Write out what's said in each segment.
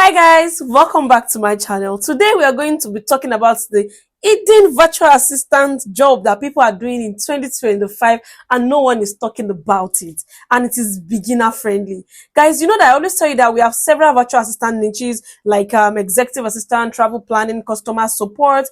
Hi guys, welcome back to my channel. Today we are going to be talking about the hidden virtual assistant job that people are doing in 2025 and no one is talking about it, and it is beginner friendly. Guys, you know that I always tell you that we have several virtual assistant niches like executive assistant, travel planning, customer support,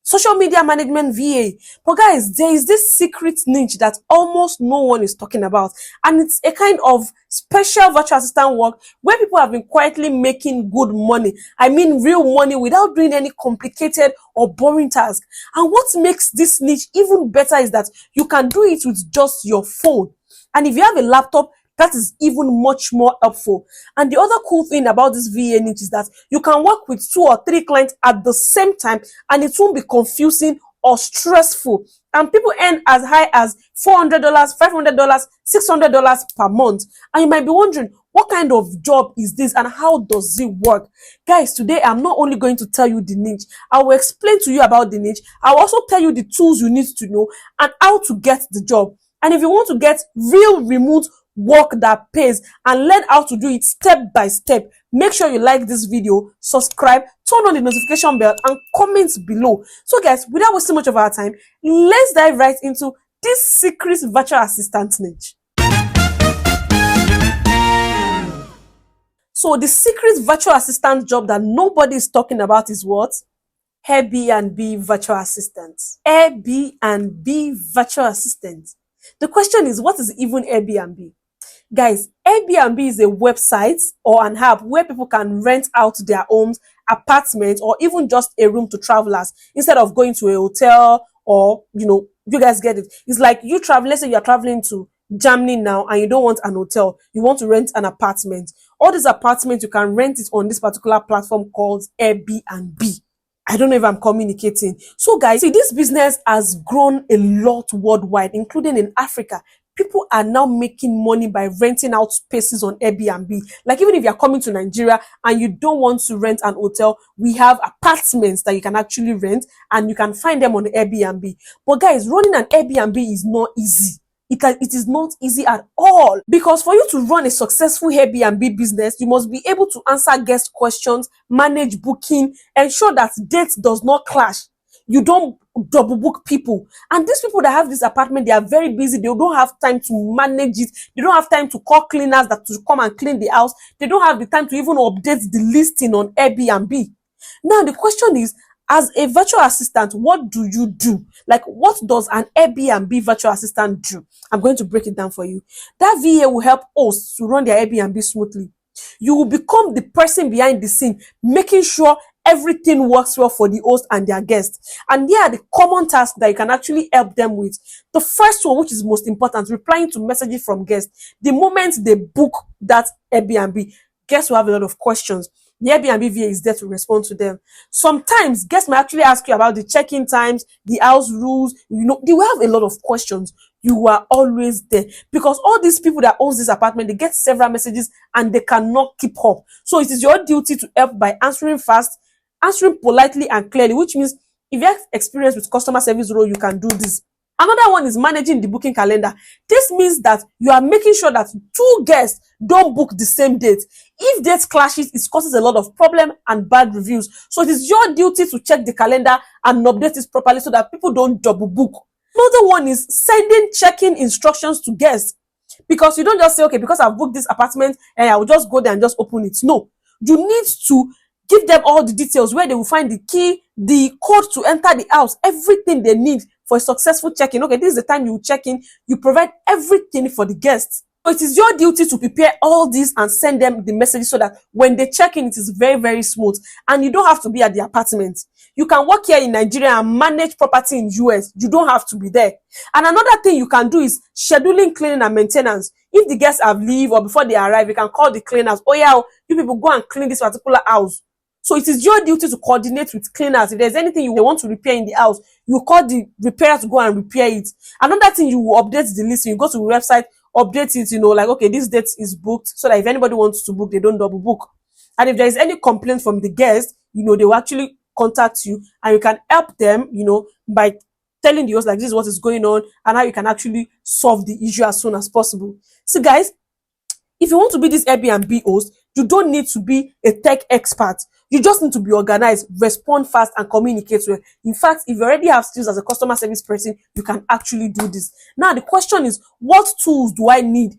social media management VA. But guys, there is this secret niche that almost no one is talking about, and it's a kind of special virtual assistant work where people have been quietly making good money. I mean real money, without doing any complicated or boring task. And what makes this niche even better is that you can do it with just your phone. And if you have a laptop, that is even much more helpful. And the other cool thing about this VA niche is that you can work with 2 or 3 clients at the same time, and it won't be confusing or stressful. And people earn as high as $400, $500, $600 per month. And you might be wondering, what kind of job is this and how does it work? Guys, today I'm not only going to tell you the niche, I will explain to you about the niche. I will also tell you the tools you need to know and how to get the job. And if you want to get real remote work that pays and learn how to do it step by step, make sure you like this video, subscribe, turn on the notification bell, and comment below. So guys, without wasting much of our time, let's dive right into this secret virtual assistant niche. So the secret virtual assistant job that nobody is talking about is what? Airbnb virtual assistant. Airbnb virtual assistant. The question is, what is even Airbnb? Guys, Airbnb is a website or an app where people can rent out their homes, apartments, or even just a room to travelers instead of going to a hotel, or, you guys get it. It's like you travel, let's say you're traveling to Germany now and you don't want an hotel, you want to rent an apartment. All these apartments, you can rent it on this particular platform called Airbnb. I don't know if I'm communicating. So guys, see, this business has grown a lot worldwide, including in Africa. People are now making money by renting out spaces on Airbnb. Like, even if you're coming to Nigeria and you don't want to rent an hotel, we have apartments that you can actually rent and you can find them on Airbnb. But guys, running an Airbnb is not easy. It is not easy at all, because for you to run a successful Airbnb business, you must be able to answer guest questions, manage booking, ensure that dates does not clash. You don't double book people. And these people that have this apartment, they are very busy. They don't have time to manage it. They don't have time to call cleaners to come and clean the house. They don't have the time to even update the listing on Airbnb. Now, the question is, as a virtual assistant, what do you do? Like, what does an Airbnb virtual assistant do? I'm going to break it down for you. That VA will help hosts to run their Airbnb smoothly. You will become the person behind the scene, making sure everything works well for the host and their guests. And here are the common tasks that you can actually help them with. The first one, which is most important, replying to messages from guests. The moment they book that Airbnb, guests will have a lot of questions. The Airbnb VA is there to respond to them. Sometimes guests might actually ask you about the check-in times, the house rules. They will have a lot of questions. You are always there, because all these people that own this apartment, they get several messages and they cannot keep up. So it is your duty to help by answering fast, answering politely and clearly, which means if you have experience with customer service role, you can do this. Another one is managing the booking calendar. This means that you are making sure that 2 guests don't book the same date. If date clashes, it causes a lot of problem and bad reviews. So it is your duty to check the calendar and update it properly so that people don't double book. Another one is sending check-in instructions to guests. Because you don't just say, okay, because I've booked this apartment and I will just go there and just open it. No, you need to give them all the details, where they will find the key, the code to enter the house, everything they need for a successful check-in. Okay, this is the time you check in. You provide everything for the guests. So it is your duty to prepare all this and send them the message so that when they check in, it is very, very smooth. And you don't have to be at the apartment. You can work here in Nigeria and manage property in US. You don't have to be there. And another thing you can do is scheduling cleaning and maintenance. If the guests have leave or before they arrive, you can call the cleaners. Oh yeah, you people go and clean this particular house. So it is your duty to coordinate with cleaners. If there's anything you want to repair in the house, you call the repairer to go and repair it. Another thing, you will update the list. You go to the website, update it, like, okay, this date is booked, so that if anybody wants to book, they don't double book. And if there is any complaint from the guest, they will actually contact you, and you can help them, by telling the host, like, this is what is going on and how you can actually solve the issue as soon as possible. So guys, if you want to be this Airbnb host, You don't need to be a tech expert. You just need to be organized, respond fast, and communicate well. In fact, if you already have skills as a customer service person, you can actually do this. Now, the question is, what tools do I need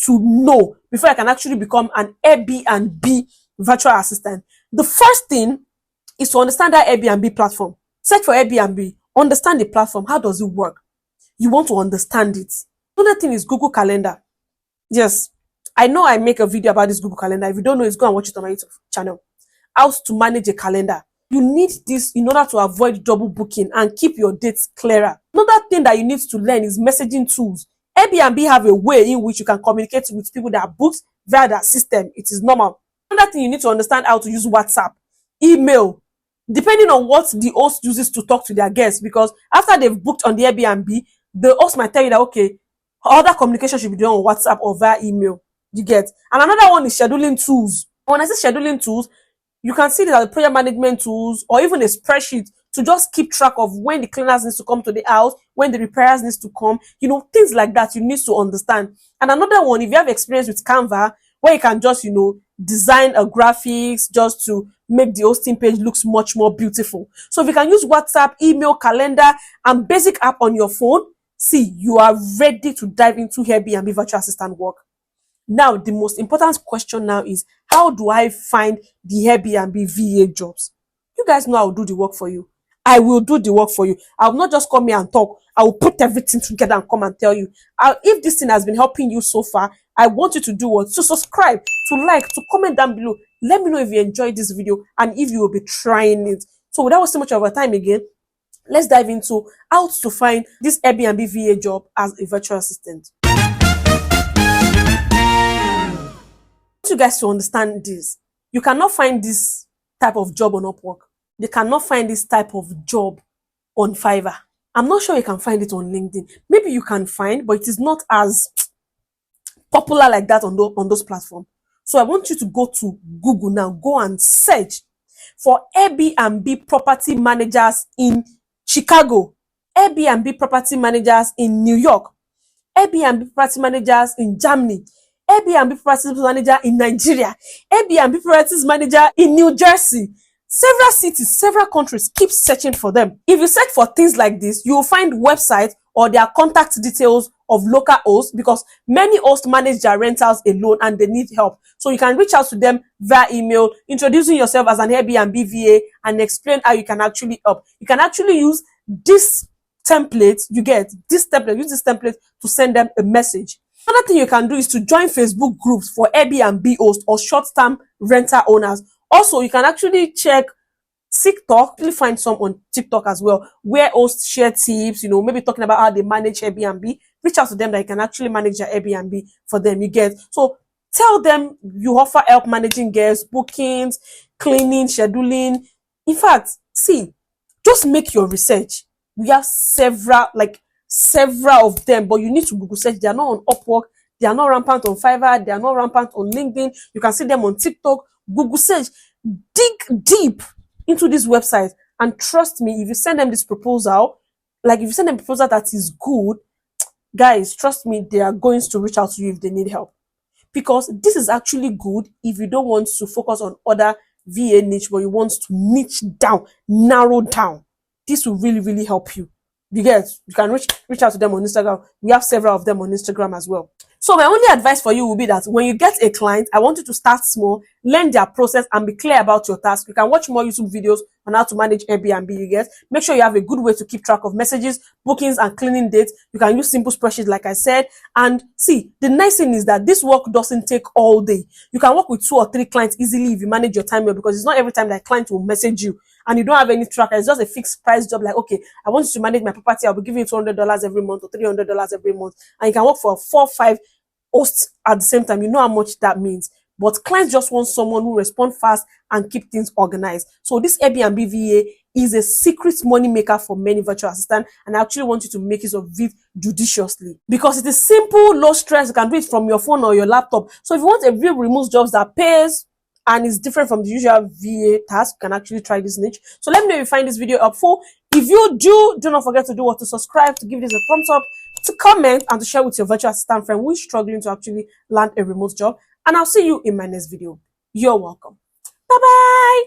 to know before I can actually become an Airbnb virtual assistant? The first thing is to understand that Airbnb platform. Search for Airbnb, understand the platform. How does it work? You want to understand it. Another thing is Google Calendar. Yes, I know I make a video about this Google Calendar. If you don't know, it's go and watch it on my YouTube channel. How to manage a calendar. You need this in order to avoid double booking and keep your dates clearer. Another thing that you need to learn is messaging tools. Airbnb have a way in which you can communicate with people that are booked via their system. It is normal. Another thing, you need to understand how to use WhatsApp, email, depending on what the host uses to talk to their guests, because after they've booked on the Airbnb, the host might tell you that, okay, other communication should be done on WhatsApp or via email. You get? And another one is scheduling tools. When I say scheduling tools, you can see that the project management tools or even a spreadsheet to just keep track of when the cleaners needs to come to the house, when the repairers needs to come, things like that you need to understand. And another one, if you have experience with Canva, where you can just, design a graphics just to make the hosting page looks much more beautiful. So if you can use WhatsApp, email, calendar, and basic app on your phone, see, you are ready to dive into Airbnb virtual assistant work. Now, the most important question now is, how do I find the Airbnb VA jobs? You guys know I will do the work for you. I will do the work for you. I will not just come here and talk. I will put everything together and come and tell you. If this thing has been helping you so far, I want you to do what? To subscribe, to like, to comment down below. Let me know if you enjoyed this video and if you will be trying it. So without wasting much of our time again, let's dive into how to find this Airbnb VA job as a virtual assistant. I want you guys to understand this. You cannot find this type of job on Upwork. They cannot find this type of job on Fiverr. I'm not sure you can find it on LinkedIn. Maybe you can find, but it is not as popular like that on those platforms. So I want you to go to Google now. Go and search for Airbnb property managers in Chicago, Airbnb property managers in New York, Airbnb property managers in Germany, Airbnb property manager in Nigeria, Airbnb property manager in New Jersey. Several cities, several countries, keep searching for them. If you search for things like this, you will find websites or their contact details of local hosts, because many hosts manage their rentals alone and they need help. So you can reach out to them via email, introducing yourself as an Airbnb VA and explain how you can actually help. You can actually use this template, use this template to send them a message. Another thing you can do is to join Facebook groups for Airbnb hosts or short-term rental owners. Also, you can actually check TikTok, you'll find some on TikTok as well, where hosts share tips, maybe talking about how they manage Airbnb. Reach out to them that you can actually manage their Airbnb for them, So tell them you offer help managing guests, bookings, cleaning, scheduling. In fact, see, just make your research. We have several of them, but you need to Google search. They are not on Upwork, they are not rampant on Fiverr, they are not rampant on LinkedIn. You can see them on TikTok. Google search, dig deep into this website, and trust me, if you send them this proposal, if you send them a proposal that is good, guys, trust me, they are going to reach out to you if they need help. Because this is actually good if you don't want to focus on other VA niche, but you want to niche down, narrow down. This will really, really help you. You can reach out to them on Instagram. We have several of them on Instagram as well. So my only advice for you will be that when you get a client, I want you to start small, learn their process, and be clear about your task. You can watch more YouTube videos on how to manage Airbnb, Make sure you have a good way to keep track of messages, bookings, and cleaning dates. You can use simple spreadsheets, like I said. And see, the nice thing is that this work doesn't take all day. You can work with 2 or 3 clients easily if you manage your time well, because it's not every time that a client will message you and you don't have any tracker. It's just a fixed price job. Like, okay, I want you to manage my property. I'll be giving you $200 every month or $300 every month. And you can work for 4 or 5 hosts at the same time. You know how much that means. But clients just want someone who responds fast and keep things organized. So this Airbnb VA is a secret money maker for many virtual assistants, and I actually want you to make use of it judiciously, because it is simple, low stress. You can do it from your phone or your laptop. So if you want a real remote job that pays and is different from the usual VA task, you can actually try this niche. So let me know if you find this video helpful. If you do not forget to to subscribe, to give this a thumbs up, to comment, and to share with your virtual assistant friend who is struggling to actually land a remote job. And I'll see you in my next video. You're welcome. Bye bye.